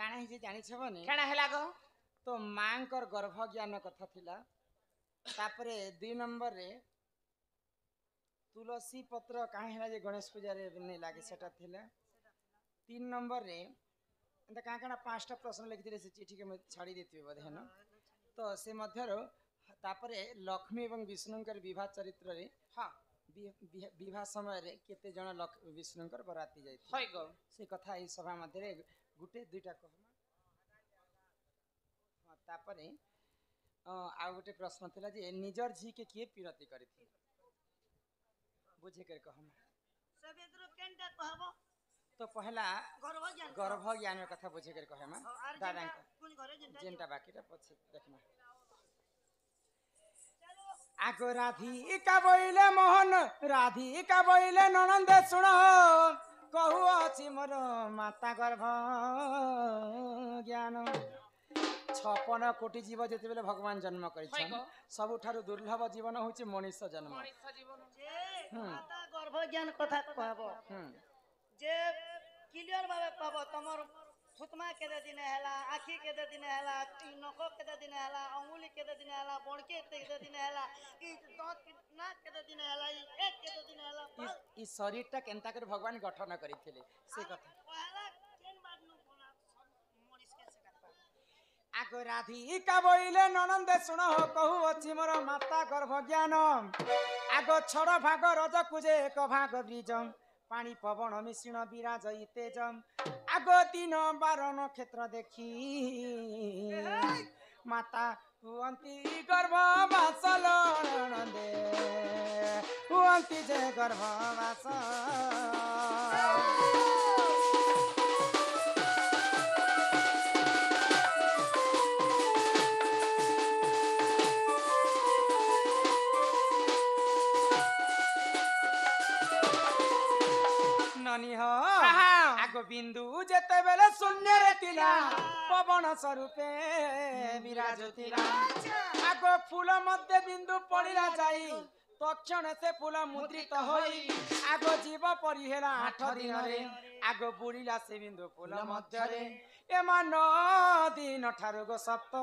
काना ही जानि छबनी केना हैला गो तो मांकर गर्भ ज्ञान कथा थिला तापरे 2 नंबर रे तुलसी पत्र काहे हैला जे गणेश पूजा रे नै लागे सेटा थिला 3 नंबर रे एंत का काना 5टा प्रश्न लिखिथिले से चिठी के छाड़ी देथिबे बधे न तो से मध्यरो तापरे लक्ष्मी एवं विष्णुकर विवाह चरित्र रे हां विवाह समय रे केते जण विष्णुकर बराती जाय होय गो से कथा ई सभा मध्य रे गुटे दुईटा कहमा हां तापरे आ गुटे प्रश्न थिला जे निजर झी के किए पीरती करिथि बुझे कर कहमा सब इधर केनटा कहबो तो पहला गर्भ ज्ञान कथा बुझे कर कहमा दादा कोन घरे जेनटा बाकीटा पछे देखमा आगो राधिका बोइले मोहन राधिका बोइले ननंदे सुन कहू अछि मोर माता गर्भ ज्ञान 56 कोटी जीव जेते बेले भगवान जन्म करिछन सबुठारु दुर्लभ जीवन होछि मनुष्य जन्म जे माता गर्भ ज्ञान कथा कहबो जे क्लियर भाबे कहबो तमर थुतमा केते दिन हैला आखी केते दिन हैला नखो केते दिन हैला अंगुली केते दिन हैला बणके केते दिन हैला ई दांत नाक केते दिन हैला ई एक केते दिन हैला ई शरीर ता केनता कर भगवान गठन करिथिले से कथा पहला केन बात नु बोला सब मनीष के सेटा आगो राधिका बोइले ननंदे सुन कहू अछि मोर माता गर्भ ज्ञान आगो छड़ भाग रज कुजे एक भाग ब्रिजम पानी पवन मिश्रण विराज तेजम आगो 3 12 नक्षत्र देखी माता हुअंती गर्भ वासल नंदे हुअंती जे गर्भ वास ननी हो आगो बिंदु जेते बेले शून्य रे तिला पवन स्वरूपे विराजुतिला आगो फूल मध्य बिंदु पड़िला जाई तक्षण से फूल मुद्रित होई आगो जीव परिहेला 8 दिन रे आगो बुड़िला से बिंदु फूल मध्य रे एमा 9 दिन ठारु गो 7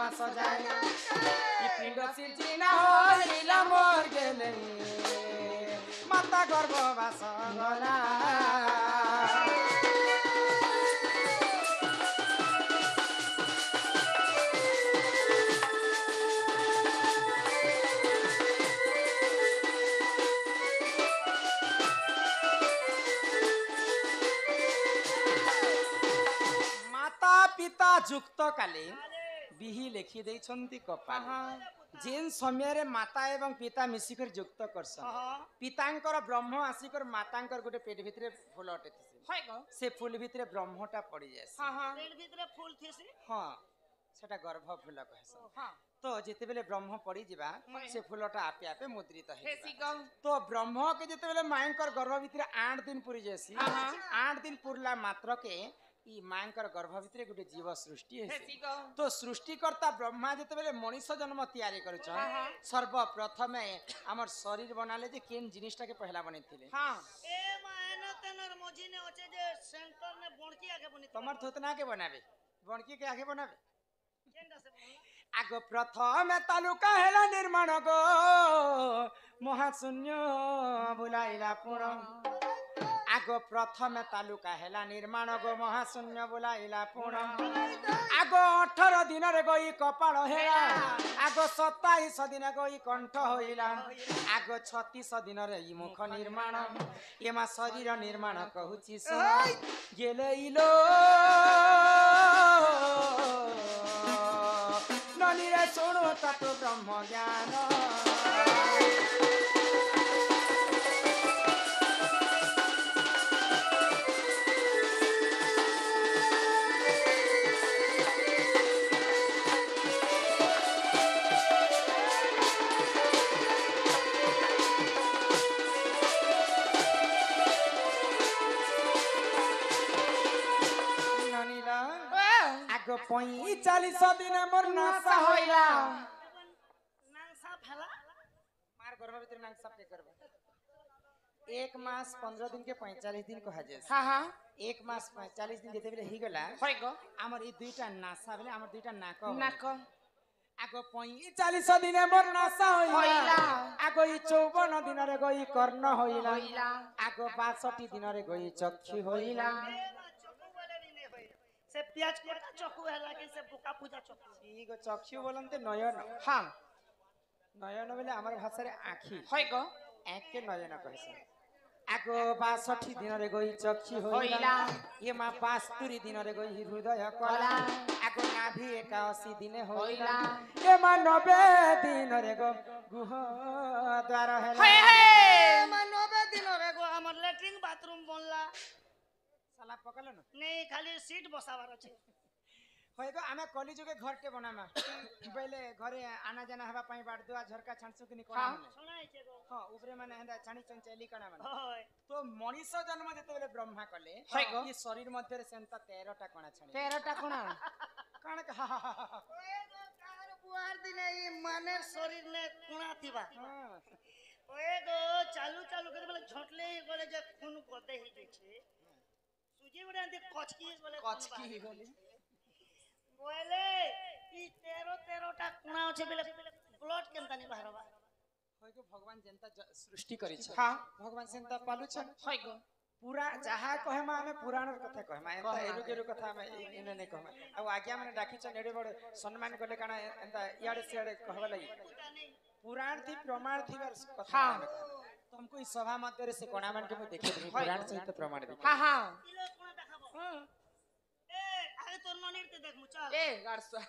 मास जाय ई पिंड सिरजिना होइला मोर गेले माता गर्भ वास गला माता पिता जुक्त काले बिही लेखि दैछन्ति कपाल जेन समय रे माता एवं पिता मिसिकर जुक्त करसन पितांकर ब्रह्म आसिकर मातांकर गोटे पेट भितरे फूल अटेथि होय गो से फूल भितरे ब्रह्मटा पड़ी जायस पेट भीतर फूल थेसी हां सेटा गर्भ फूल कहसन हां तो जेते बेले ब्रह्म पड़ी जिबा से फूलटा आपे आपे मुद्रित हेसी हे गो तो ब्रह्म के जेते बेले मायंकर गर्भ भितरे 8 दिन पुरी जायसी 8 दिन पुरला मात्र के ई मांकर गर्भ भितरे गुटे जीव सृष्टि हेसी तो सृष्टिकर्ता ब्रह्मा जेते बेले मनुष्य जन्म तैयारी करछन सर्वप्रथमे हमर शरीर बनाले जे केन जिनिसटा के पहला बनेथिले हां ए मायना तनर मोजी ने होचे जे सेंटर में बणकी आगे बनी तमर थोतना के बनाबे बणकी के आगे बनाबे केनडा से बोलना आगो प्रथम तालुका हेला निर्माण गो महाशून्य बुलाइला पुण आगो प्रथम तालुका हेला निर्माण गो महाशून्य बुलाइला पुण आगो 18 दिन रे गई कपाल हेला आगो 27 दिन गई कंठ होइला आगो 36 दिन रे ई मुख निर्माण एमा शरीर निर्माण कहूची सुन गेले इलो ननी रे सुनो तत्व ब्रह्म ज्ञान आगो 45 दिन मोर नासा होइला नांसा फला मार गर्भ भितर नांसा पे करबा 1 मास 15 दिन के 45 दिन कहा जाए हाँ हाँ 1 मास 45 दिन जेते बेले हि गला होय गो हमर ई दुईटा नासा बेले हमर दुईटा नाक नाक आगो 45 दिन मोर नासा होइला होइला। आगो ई 54 दिन रे गई कर्ण होइला होइला। आगो 62 दिन रे गई चक्षु होइला चकु वाले भी नहीं होई से प्याज कोटा चकु है लागे से बुका पूजा चकु ई गो चक्षु बोलनते नयन हाँ नयन बेले हमर भाषा रे आखी होय गो एक के नयन कहसे आगो 62 दिन रे गई चक्षु होइला होइला। ये मा 72 दिन रे गई हृदय कला आगो नाभि 81 दिन होइला ये मा 90 दिन रे गो गुह द्वार हेला होय हे मा 90 दिन रे गो हमर लेट्रिन बाथरूम बनला साला पकल न नहीं खाली सीट बसावार अछि होइगो आमे कली जुगे घर के बनामा पहले घरे आना जाना हवा पाई बाड़ दुआ झरका छानसु कि निकोना हाँ। माने सुनाई छे गो हां ऊपरे माने हंदा छानी चंचली कणा माने होय तो मनीष जन्म जेते बेले ब्रह्मा कले होय गो। ई शरीर मध्ये रे सेंता 13 टा कणा छानी 13 टा कोना कण के हा ओए गो कार बुआर दिने ई माने शरीर ने कुणा थिबा ओए गो चालू चालू करे बोले झटले बोले जे खून गदे ही जे छे सुजी बडे अंते कचकी बोले कचकी गली बोले ई 13 टा कुणा अछि बोले ब्लड केनता नि बाहरबा होइगो भगवान जनता सृष्टि करि छ हाँ भगवान सेंता पालु छ होय गो पूरा जहा कहे मा हमें पुराण कथा कहे मा एंता एरु गेरु कथा हमें इने ने कहे आ आज्ञा माने डाकी छ नेडे बड़ सम्मान करले काना एंता इयाडे सियाडे कहबा लगी पुराण थी प्रमाण थी बार कथा हाँ। हमें तो हमको इस सभा मध्य रे से कोना मान के मैं देखे दी होय पुराण गो। सहित प्रमाण दी हाँ हाँ ई लोग कुणा देखाबो ए आगे तोर ननीर ते देखमु चल ए गाड़सा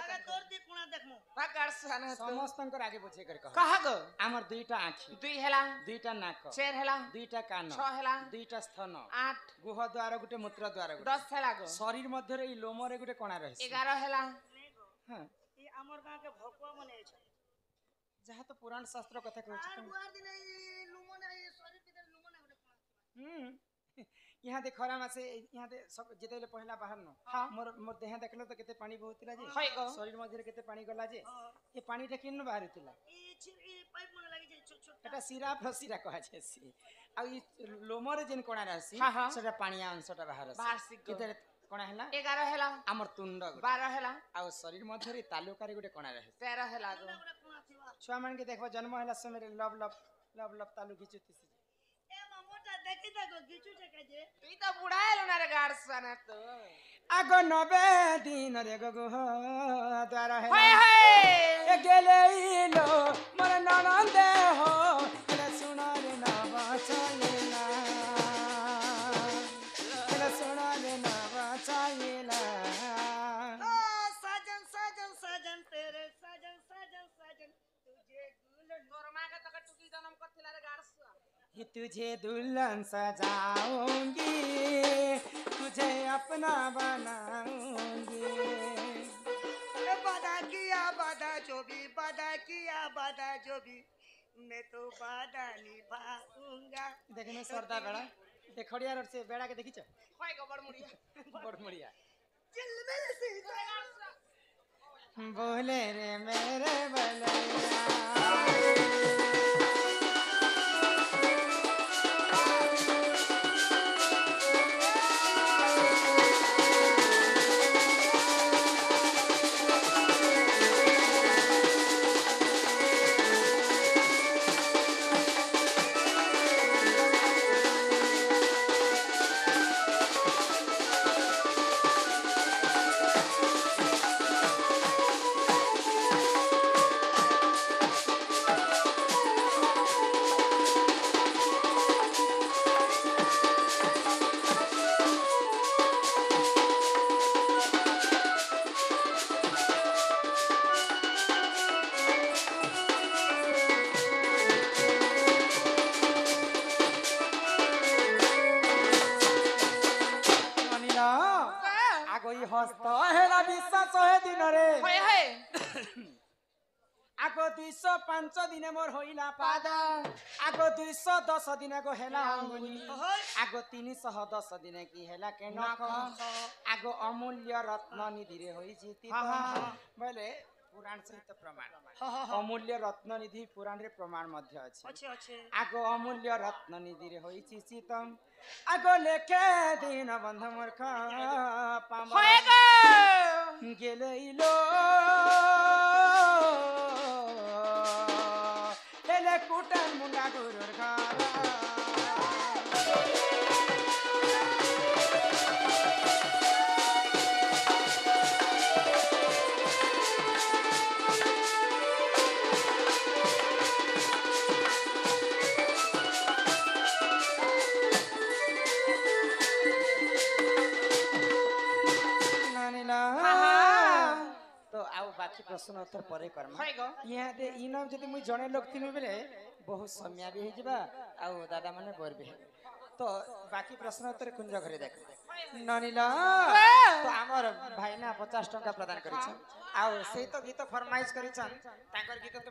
आगे तोर दी कुणा देखमु बा गाड़सा ना तो समस्तंकर आगे बुझे कर कह कहा गो हमर दुईटा आँखी 2 हेला दुईटा नाक 4 हेला दुईटा कान 6 हेला दुईटा स्तन 8 गुह द्वार गुटे मूत्र द्वार गुटे 10 हेला गो शरीर मध्य रे ई लोम रे गुटे कोना रहे 11 हेला नहीं गो हां ई हमर गांव के भकुआ मने छै जहा तो पुराण शास्त्र कथा कहै आर छ बुआर दिने ई लुमने ई शरीर के लुमने होते कुणा यहाँ दे खरा मासे यहाँ दे सब जेते ले पहला बाहर न हाँ मोर मोर देह देखलो तो केते पानी बहुतिला जे होय गो शरीर मध्य रे केते पानी गला जे ये पानी टा किन्न बाहरितिला ई पाइप मने लागि जे छोट छोट एटा सिरा फसिरा कहा छै सी आ ई लोमर जेन कोना रहसी हाँ, हाँ। सेटा पानिया अंशटा बाहर बाहर सिक गो। केते कोना हला 11 हेला हमर तुंड 12 हेला आ शरीर मध्य रे तालुकारी गुटे कोना रहे 13 हेला गो गोटे कुणा थिबा छुआ मान के देखो जन्म होला समय रे लब लब लब लब तालु घिचुती सी ए मोटा देखि देखो गिचू टेके जे তুই তো বুড়াইলো না রে গাড়সা না তো आगो 90 दिन रे गो द्वार है হায় হায় ए गेले इलो मोर ननंदे हो ले सुना रे ना बचाइला ले सुना रे ना बचाइला ओ साजन साजन साजन तेरे साजन साजन साजन तुझे गुल তোর মাকে তোকে টুকি জনম করছিল রে গাড়সা कि तुझे दुल्हन सजाऊंगी तुझे अपना बनाऊंगी बाधा किया बाधा जो भी बाधा किया बाधा जो भी मैं तो बाधा निभाऊंगा देखने सरदा बेड़ा देखड़िया रोड से बेड़ा के देखी छ হয় গো বড় মুড়িয়া बड़ मुड़िया चल मेरे से बोले रे मेरे बलैया अनिला आगो ई हस्त हेला विश्वास हे दिन रे হয় হয় आगो 205 दिने मोर होइला पाद आगो 210 दिने को हेला अंगुली आगो 310 दिने की हेला के नख आगो अमूल्य रत्न निधि रे होई जीती हाँ, हाँ, हाँ। बोले पुराण सहित प्रमाण हाँ हाँ हाँ अमूल्य रत्ननिधि पुराण रे प्रमाण मध्य अछि अच्छे अच्छे आगो अमूल्य रत्ननिधि रे होइछि सीतम आगो लेखे दीन बंधु मूर्ख पामर হয়ে গো गेले इलो एले कुटन मुंडा गुरुर घर नानीला तो आउ बाकी प्रश्न उत्तर परे करमा হয়ে গো यहाँ दे इनो जदि मुई जणे लोक थिनु बेले बहुत सम्या भी हिजबा आउ दादा माने बर भी हेबे। तो बाकी प्रश्न उत्तर कुंज घरे देख नानीला तो हमर भाई ना 50 टका प्रदान करिछ आउ से तो गीत फरमाइश करिछन ताकर गीत तो